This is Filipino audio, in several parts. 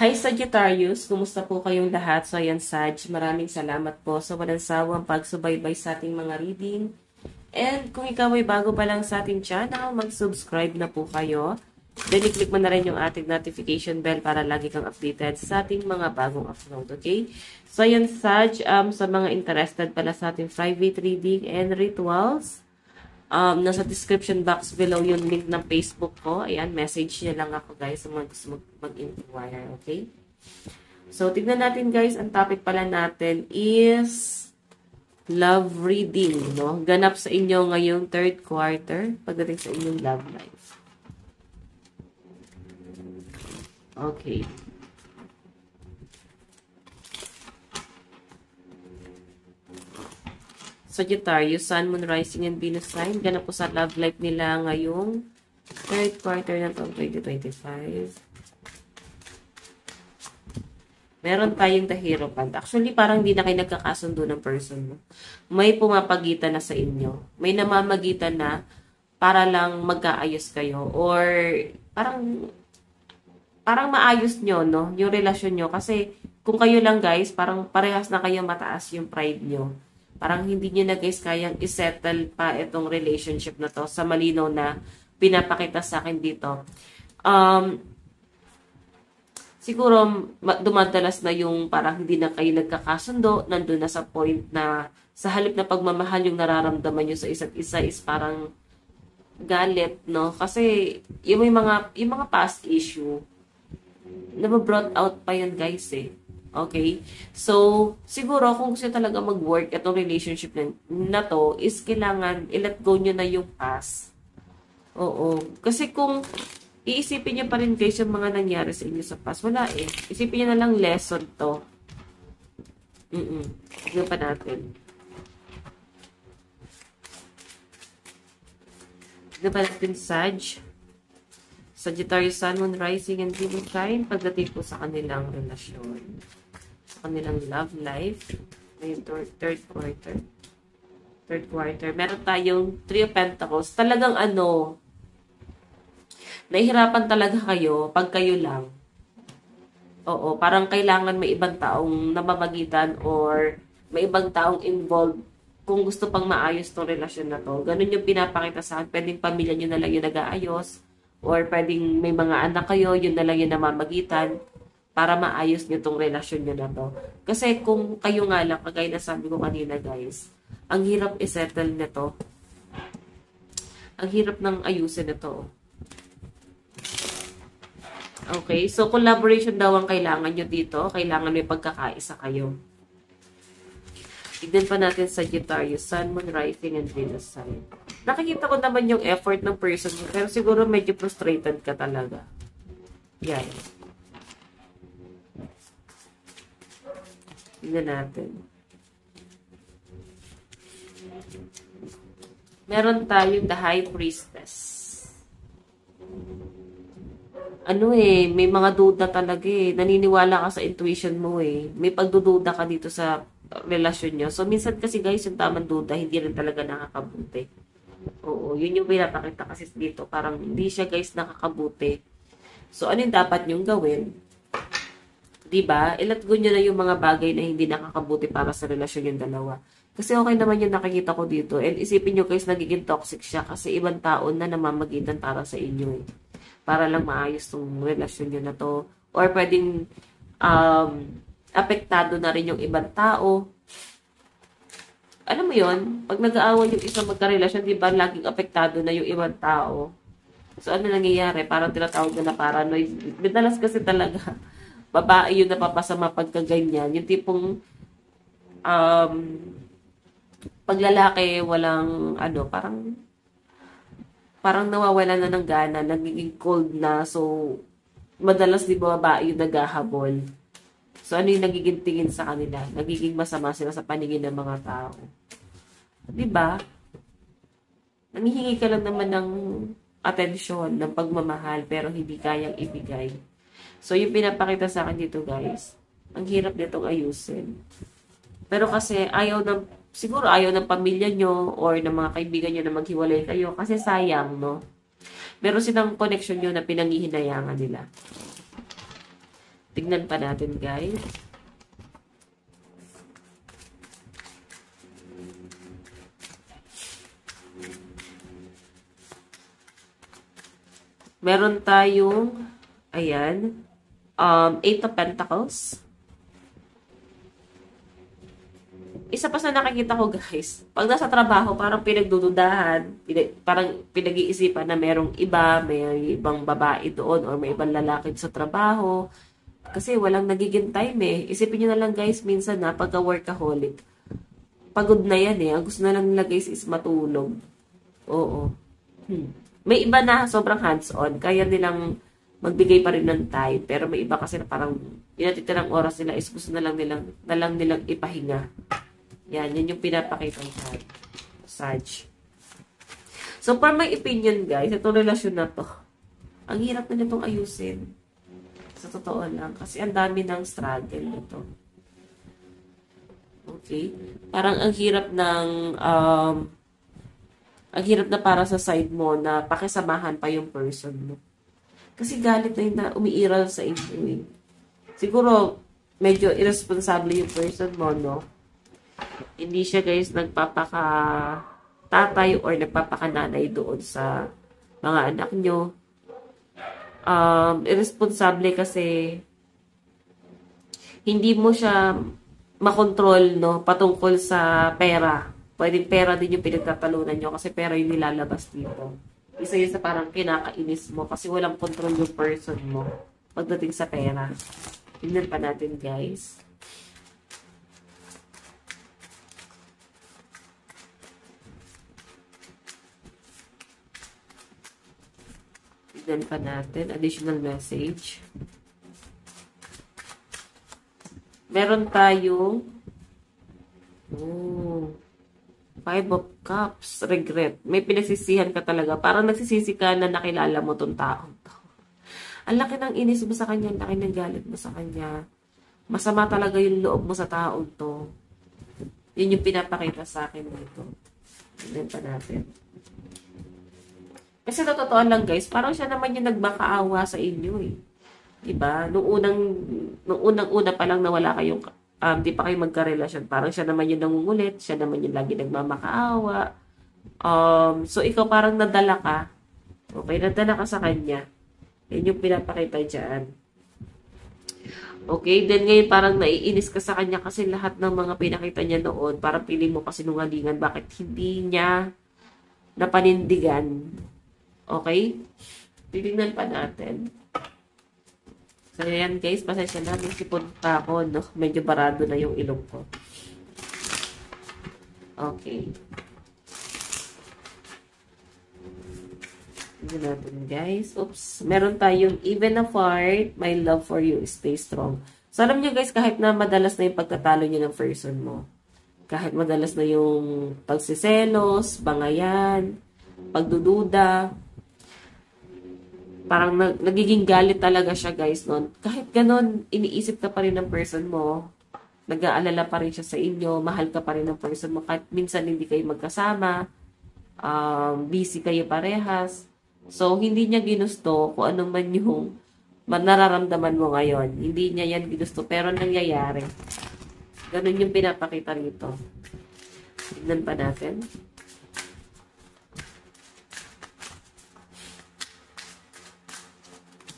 Hi Sagittarius, kumusta po kayong lahat? So ayan Sag, maraming salamat po sa walang sawang pagsubaybay sa ating mga reading. And kung ikaw ay bago pa lang sa ating channel, mag-subscribe na po kayo. Then i-click mo na rin yung ating notification bell para lagi kang updated sa ating mga bagong upload, okay? So ayan Sag, sa mga interested pala sa ating private reading and rituals, nasa description box below yung link ng Facebook ko. Ayan, message niya lang ako guys sa mga gusto mag-inquire, okay? So, tignan natin guys, ang topic pala natin is love reading, no? Ganap sa inyo ngayong third quarter pagdating sa inyong love life. Okay. Sagittarius, Sun, Moon, Rising, and Venus sign. Ganap po sa love life nila ngayong third quarter ng taong 2025. Meron tayong the Hierophant. Actually, parang hindi na kayo nagkakasundo ng person mo. May pumapagitan na sa inyo. May namamagitan na para lang magkaayos kayo. Or parang maayos nyo, no? Yung relasyon nyo. Kasi kung kayo lang guys, parang parehas na kayo mataas yung pride nyo. Parang hindi nyo na guys kayang isettle pa itong relationship na to sa malinaw na pinapakita sa akin dito. Siguro dumadalas na yung parang hindi na kayo nagkakasundo, nandun na sa point na sa halip na pagmamahal yung nararamdaman nyo sa isa't isa is parang galit, no? Kasi yung mga past issue, na-brought out pa yan guys eh. Okay? So, siguro kung gusto talaga mag-work itong relationship na to, is kailangan i-let go nyo na yung past. Oo. Kasi kung iisipin nyo pa rin guys yung mga nangyari sa inyo sa past, wala eh. Isipin nyo na lang lesson to. Tignan pa natin. Tignan pa natin, Sag. Sagittarius, Sun, Moon, Rising, and Venus sign pagdating po sa kanilang relasyon. Sa kanilang love life. Ngayong third quarter. Third quarter. Meron tayong Three of Pentacles. Talagang nahihirapan talaga kayo pag kayo lang. Oo, parang kailangan may ibang taong namamagitan or may ibang taong involved kung gusto pang maayos tong relasyon na to. Ganun yung pinapakita sa akin. Pwedeng pamilya nyo na lang yung nag-aayos. Or pwedeng may mga anak kayo, yun na lang yung namamagitan para maayos nyo tong relasyon nyo na to. Kasi kung kayo nga lang, kagaya na sabi ko kanina guys, ang hirap isettle nito. Ang hirap ng ayusin nito. Okay, so collaboration daw ang kailangan nyo dito. Kailangan may pagkakaisa kayo. Tignan pa natin sa Sagittarius, Sun, Moon, Rising, and Venus sign. Nakikita ko naman yung effort ng person mo, pero siguro medyo frustrated ka talaga. Yan. Tignan natin. Meron tayong the High Priestess. May mga duda talaga eh. Naniniwala ka sa intuition mo eh. May pagdududa ka dito sa relasyon nyo. So, minsan kasi guys, yung tamang duda, hindi rin talaga nakakabuti. Oo, yun yung pinapakita kasi dito. Parang hindi siya guys nakakabuti. So, ano yung dapat nyong gawin? Diba? I-let go nyo na yung mga bagay na hindi nakakabuti para sa relasyon yung dalawa. Kasi okay naman yung nakikita ko dito. And isipin nyo guys, nagiging toxic siya kasi ibang tao na namamagitan para sa inyo eh. Para lang maayos tong relasyon nyo na to. Or pwedeng apektado na rin yung ibang tao. Alam mo yon, pag nag-aawan yung isang magkarelasyon, di ba, laging apektado na yung ibang tao. So, ano nangyayari? Parang tinatawag na paranoid. Madalas kasi talaga, babae yun napapasama pagkaganyan. Yung tipong, pag lalaki, walang, parang nawawala na ng gana, nagiging cold na. So, madalas di ba babae yung naghahabol. So, ano yung nagiging tingin sa kanila? Nagiging masama sila sa paningin ng mga tao. Diba? Nanghihingi ka lang naman ng atensyon, ng pagmamahal, pero hindi kayang ibigay. So, yung pinapakita sa akin dito, guys, ang hirap nitong ayusin. Pero kasi, siguro ayaw ng pamilya nyo or ng mga kaibigan nyo na maghiwalay kayo kasi sayang, no? Meron silang connection nyo na pinangihinayangan nila. Tignan pa natin, guys. Meron tayong, ayan, Eight of Pentacles. Isa pa sa nakikita ko, guys, pag nasa trabaho, parang pinagdududahan, parang pinag-iisipan na merong iba, may ibang babae doon, or may ibang lalaki sa trabaho. Kasi walang nagiging time eh. Isipin nyo na lang, guys, minsan na, pagka-workaholic, pagod na yan eh. Ang gusto na lang nila, guys, is matulog. Oo. May iba na sobrang hands-on, kaya nilang magbigay pa rin ng time. Pero may iba kasi na parang pinatitirang oras nila is gusto na lang nilang ipahinga. Yan yung pinapakita ng Sag. So, for my opinion, guys, itong relasyon na to, ang hirap na nitong ayusin. Sa totoo lang. Kasi ang dami ng struggle nito. Okay? Parang ang hirap na para sa side mo na pakisamahan pa yung person mo. Kasi galit na yun na umiiral sa inyo eh. Siguro, medyo irresponsible yung person mo, no? Hindi siya, guys, nagpapaka-tatay or nagpapaka-nanay doon sa mga anak nyo. Irresponsible kasi hindi mo siya makontrol, no? Patungkol sa pera. Pwedeng pera din yung pinagtatalunan nyo kasi pera yung nilalabas dito. Isa yun sa parang kinakainis mo kasi walang control yung person mo pagdating sa pera. Tingnan pa natin, guys. Tingnan pa natin. Additional message. Meron tayong Five of Cups, regret. May pinagsisihan ka talaga. Parang nagsisisi ka na nakilala mo tong taong to. Ang laki ng inis mo sa kanya, ang laki ng galit mo sa kanya. Masama talaga yung loob mo sa taong to. Yun yung pinapakita sa akin dito. Tignan pa natin. Kasi totoo lang, guys, parang siya naman yung nagmakaawa sa inyo eh. Diba? Nung unang-una pa lang na wala kayong di pa kayo magkarelasyon. Parang siya naman yung nangungulit. Siya naman yung lagi nagmamakaawa. So, ikaw parang nadala ka. Okay, nadala ka sa kanya. Yan yung pinapakita dyan. Okay, then ngayon parang naiinis ka sa kanya kasi lahat ng mga pinakita niya noon, parang piling mo kasi nungalingan. Bakit hindi niya napanindigan? Okay? Titignan pa natin. So, yan guys, pasensya na, may sipon pa ako, no? Medyo barado na yung ilong ko. Okay. Tignan natin, guys. Oops. Meron tayong even apart, my love for you stay strong. So, alam nyo guys, kahit na madalas na yung pagkatalo nyo ng person mo, kahit madalas na yung pagsiselos, bangayan, pagdududa, parang nagiging galit talaga siya, guys, noon. Kahit ganon, iniisip ka pa rin ng person mo, nag-aalala pa rin siya sa inyo, mahal ka pa rin ng person mo, kahit minsan hindi kayo magkasama, busy kayo parehas. So, hindi niya ginusto kung ano man yung nararamdaman mo ngayon. Hindi niya yan ginusto, pero nangyayari. Ganon yung pinapakita rito. Tignan pa natin.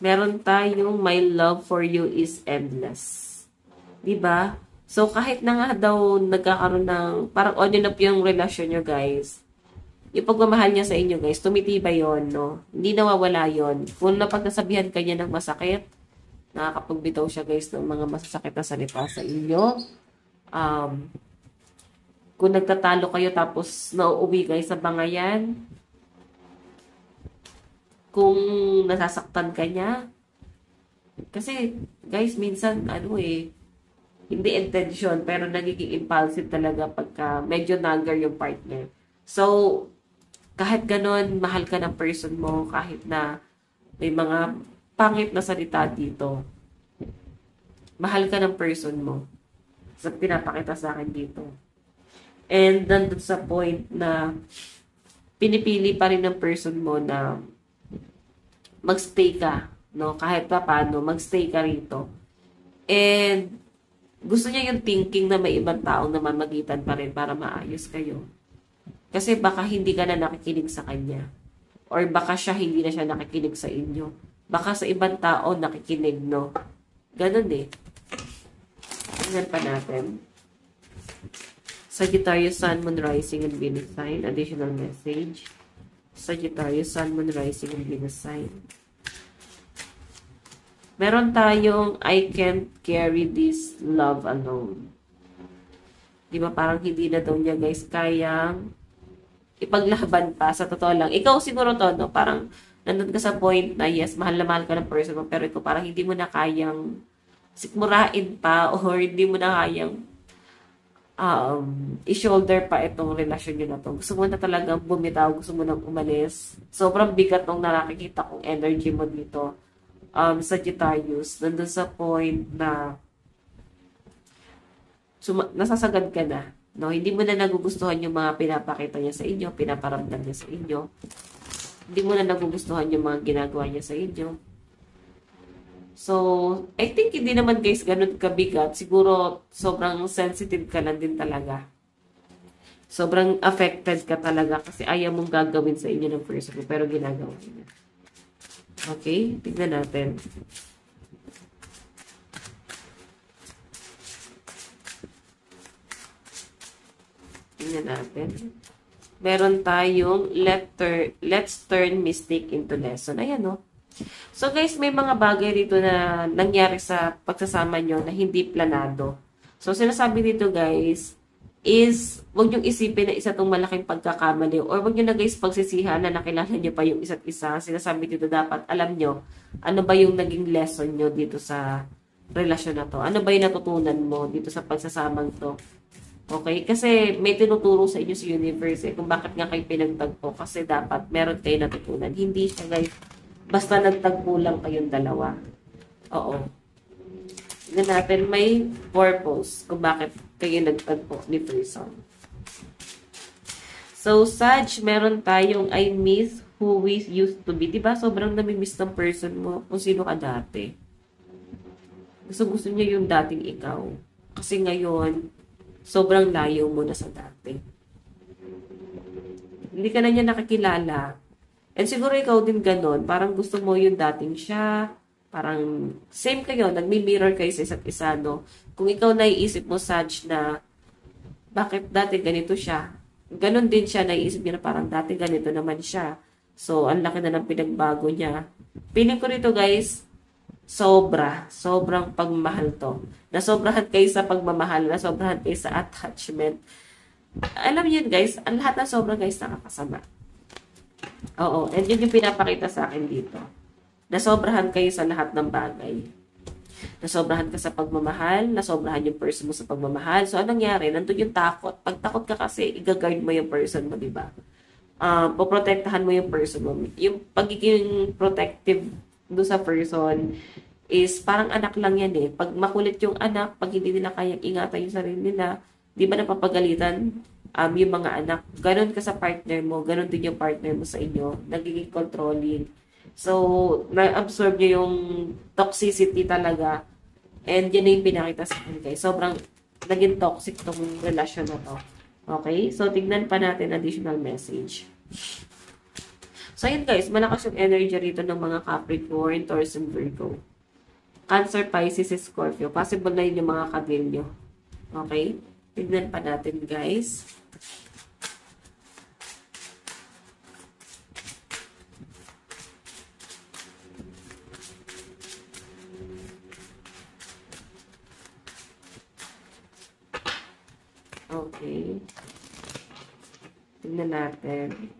Meron tayong my love for you is endless. Diba? So, kahit na nga daw nagkakaroon ng, parang on and off yung relasyon nyo, guys. Yung pagmamahal niya sa inyo, guys, tumitibay yon, no? Hindi nawawala yon. Kung napagnasabihan ka niya ng masakit, nakakapagbitaw siya, guys, ng mga masasakit na salita sa inyo. Kung nagtatalo kayo tapos nauuwi guys sa bangayan, kung nasasaktan ka niya. Kasi, guys, minsan, hindi intention, pero nagiging impulsive talaga pagka medyo nagger yung partner. So, kahit ganon, mahal ka ng person mo, kahit na may mga pangit na salita dito, mahal ka ng person mo. So, pinapakita sa akin dito. And nandun sa point na pinipili pa rin ng person mo na magstay ka, no? Kahit pa paano, magstay ka rito. And gusto niya yung thinking na may ibang taong namamagitan pa rin para maayos kayo. Kasi baka hindi ka na nakikinig sa kanya. Or baka siya hindi na siya nakikinig sa inyo. Baka sa ibang tao nakikinig, no? Ganun eh. Tingnan pa natin. Sagittarius, Sun, Moon, Rising, and Venus sign. Additional message. Sagittarius, Sun, Moon, Rising, and Venus sign. Meron tayong I can't carry this love alone. Di ba parang hindi na daw niya guys kayang ipaglaban pa sa totoo lang. Ikaw siguro to, no? Parang nandun ka sa point na yes, mahal na mahal ka ng person mo, pero ikaw parang hindi mo na kayang sikmurain pa or hindi mo na kayang i-shoulder pa itong relasyon nyo na to. Gusto mo na talagang bumitaw, gusto mo nang umalis. Sobrang bigat nung nakikita kong energy mo dito. Sagittarius, nandun sa point na nasasagad ka na. No? Hindi mo na nagugustuhan yung mga pinapakita niya sa inyo, pinaparamdam niya sa inyo. Hindi mo na nagugustuhan yung mga ginagawa niya sa inyo. So, I think hindi naman guys ganun kabigat. Siguro, sobrang sensitive ka lang din talaga. Sobrang affected ka talaga kasi ayaw mong gagawin sa inyo ng person mo, pero ginagawa niya. Okay, tignan natin. Tignan natin. Meron tayong let's turn mistake into lesson. Ayan, no? So, guys, may mga bagay dito na nangyari sa pagsasama nyo na hindi planado. So, sinasabi dito, guys, is wag niyong isipin na isa tong malaking pagkakamali or wag niyo na guys pagsisihan na nakilala niyo pa yung isa't isa. Sinasabi dito dapat alam niyo ano ba yung naging lesson niyo dito sa relasyon na to. Ano ba yung natutunan mo dito sa pagsasamang to. Okay? Kasi may tinuturo sa inyo sa universe kung bakit nga kayo pinagtagpo. Kasi dapat meron kayo natutunan. Hindi siya guys basta nagtagpo lang kayong dalawa. Oo. Tignan natin, may purpose kung bakit kayo nagtagpo ni person. So, Sag, meron tayong I miss who we used to be. Diba? Sobrang namimiss ng person mo kung sino ka dati. Gusto niya yung dating ikaw. Kasi ngayon, sobrang layo mo na sa dati. Hindi ka na niya nakakilala. And siguro ikaw din ganun. Parang gusto mo yung dating siya. Parang same kayo, nagmi-mirror kayo sa isa't isa, no? Kung ikaw naiisip mo, Sag, na bakit dati ganito siya, ganun din siya, naiisip niya na parang dati ganito naman siya. So, ang laki na ng pinagbago niya. Feeling ko rito, guys, sobrang pagmamahal to. Nasobrahan kayo sa pagmamahal, nasobrahan kayo sa attachment. Alam niyo guys, ang lahat ng sobra, guys, nakakasama. Oo, and yun yung pinapakita sa akin dito. Nasobrahan kayo sa lahat ng bagay. Nasobrahan ka sa pagmamahal, nasobrahan yung person mo sa pagmamahal. So, anong nangyari? Nandun yung takot. Pag takot ka kasi, i-guard mo yung person mo, di ba? Poprotektahan mo yung person mo. Yung pagiging protective do sa person is parang anak lang yan eh. Pag makulit yung anak, pag hindi nila kayang ingatan yung sarili nila, di ba napapagalitan yung mga anak? Ganon ka sa partner mo, ganon din yung partner mo sa inyo. Nagiging controlling. So, na-absorb nyo yung toxicity talaga. And yun na yung pinakita sa akin, guys. Sobrang naging toxic tong relasyon na to. Okay? So, tignan pa natin additional message. So, yun guys. Malakas yung energy rito ng mga Capricorn, Taurus, and Virgo. Cancer, Pisces, Scorpio. Possible na yun yung mga kadil nyo. Okay? Tignan pa natin, guys. Okay. Tignan natin.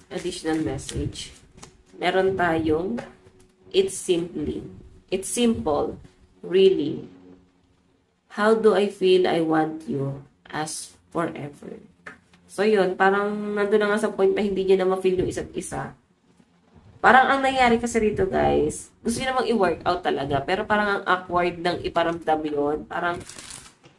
Additional message. Meron tayong it's simple. Really. How do I feel I want you as forever? So yun, parang nandun na nga sa point na hindi niya na ma-feel yung isa't isa. Parang ang nangyari kasi rito, guys, gusto niya namang i-workout talaga, pero parang ang awkward ng iparamdam yun. Parang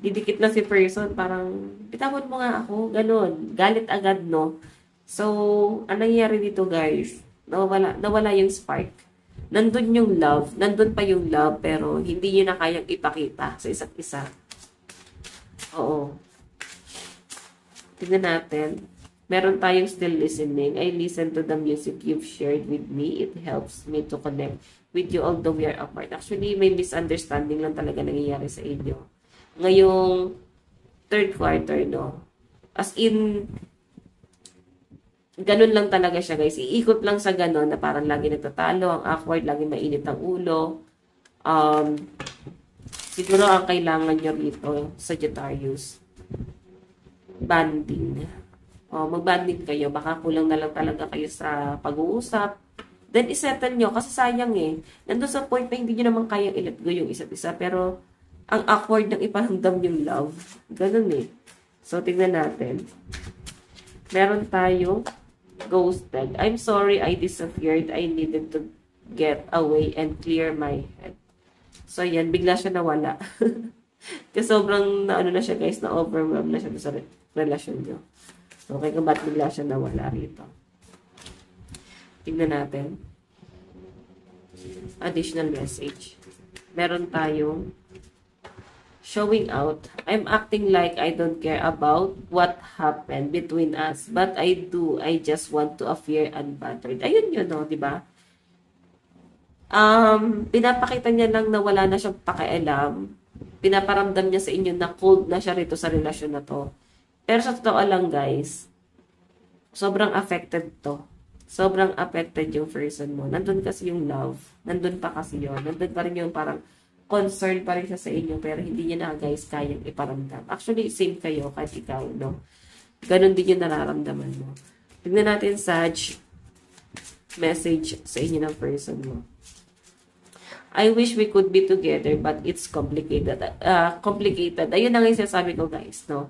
didikit na si person, parang bitawan mo nga ako, ganun. Galit agad, no? So, ang nangyari dito, guys, Nawala yung spark. Nandun yung love. Nandun pa yung love, pero hindi nyo na kayang ipakita sa isa't isa. Oo. Tignan natin. Meron tayong still listening. I listen to the music you've shared with me. It helps me to connect with you although we are apart. Actually, may misunderstanding lang talaga nangyayari sa inyo. Ngayong third quarter, no? As in, ganun lang talaga siya, guys. Iikot lang sa ganun na parang lagi nagtatalo, ang awkward, lagi mainit ang ulo. Siguro ang kailangan nyo rito, Sagittarius, banding. Mag-banding kayo. Baka kulang na lang talaga kayo sa pag-uusap. Then, isettle nyo. Kasi sayang eh. Nandun sa point na hindi nyo naman kayang i-let go yung isa't isa. Pero, ang awkward ng iparamdam yung love. Ganun eh. So, tingnan natin. Meron tayong ghosted. I'm sorry I disappeared. I needed to get away and clear my head. So, yan. Bigla siya nawala. Kasi sobrang na siya guys, na-overwhelm na siya sa relasyon nyo. Okay, kung ba't bigla siya nawala rito. Tingnan natin. Additional message. Meron tayong showing out. I'm acting like I don't care about what happened between us. But I do. I just want to appear unbothered. Ayun yun, no? Diba? Pinapakita niya lang na wala na siyang pakialam. Pinaparamdam niya sa inyo na cold na siya rito sa relasyon na to. Pero sa totoo lang, guys, sobrang affected to. Sobrang affected yung person mo. Nandun kasi yung love. Nandun pa kasi yun. Nandun pa rin yung parang concern pa rin siya sa inyo, pero hindi niya na, guys, kayang iparamdam. Actually, same kayo kahit ikaw, no? Ganon din yung nararamdaman mo. Tignan natin, Sag, message sa inyo ng person mo. I wish we could be together, but it's complicated. Complicated. Ayun na nga yung sinasabi ko, guys, no?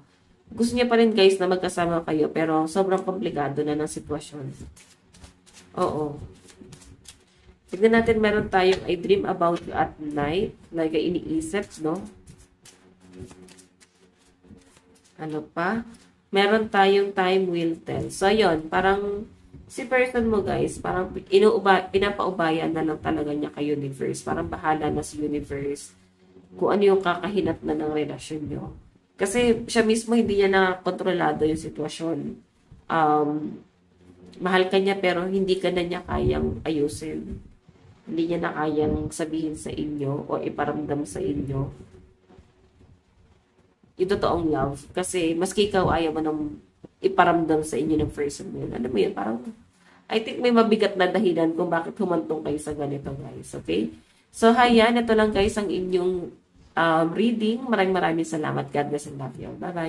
Gusto niya pa rin, guys, na magkasama kayo, pero sobrang komplikado na ng sitwasyon. Oo. Tignan natin, meron tayong I dream about you at night. Like, iniisip, no? Ano pa? Meron tayong time will tell. So, yun, parang si person mo, guys, parang pinapaubayan na lang talaga niya kay universe. Parang bahala na si universe kung ano yung kakahinat na ng relasyon nyo. Kasi siya mismo hindi niya na kontrolado yung sitwasyon. Mahal ka niya pero hindi ka na niya kayang ayusin. Hindi niya na kayang sabihin sa inyo o iparamdam sa inyo yung totoong love. Kasi maski ikaw ayaw mo nang iparamdam sa inyo ng person mo yun. Alam mo yun, parang I think may mabigat na dahilan kung bakit humantong kayo sa ganito, guys. Okay? So, hayan. Ito lang, guys, ang inyong reading. Maraming salamat. God bless and love you. Bye-bye.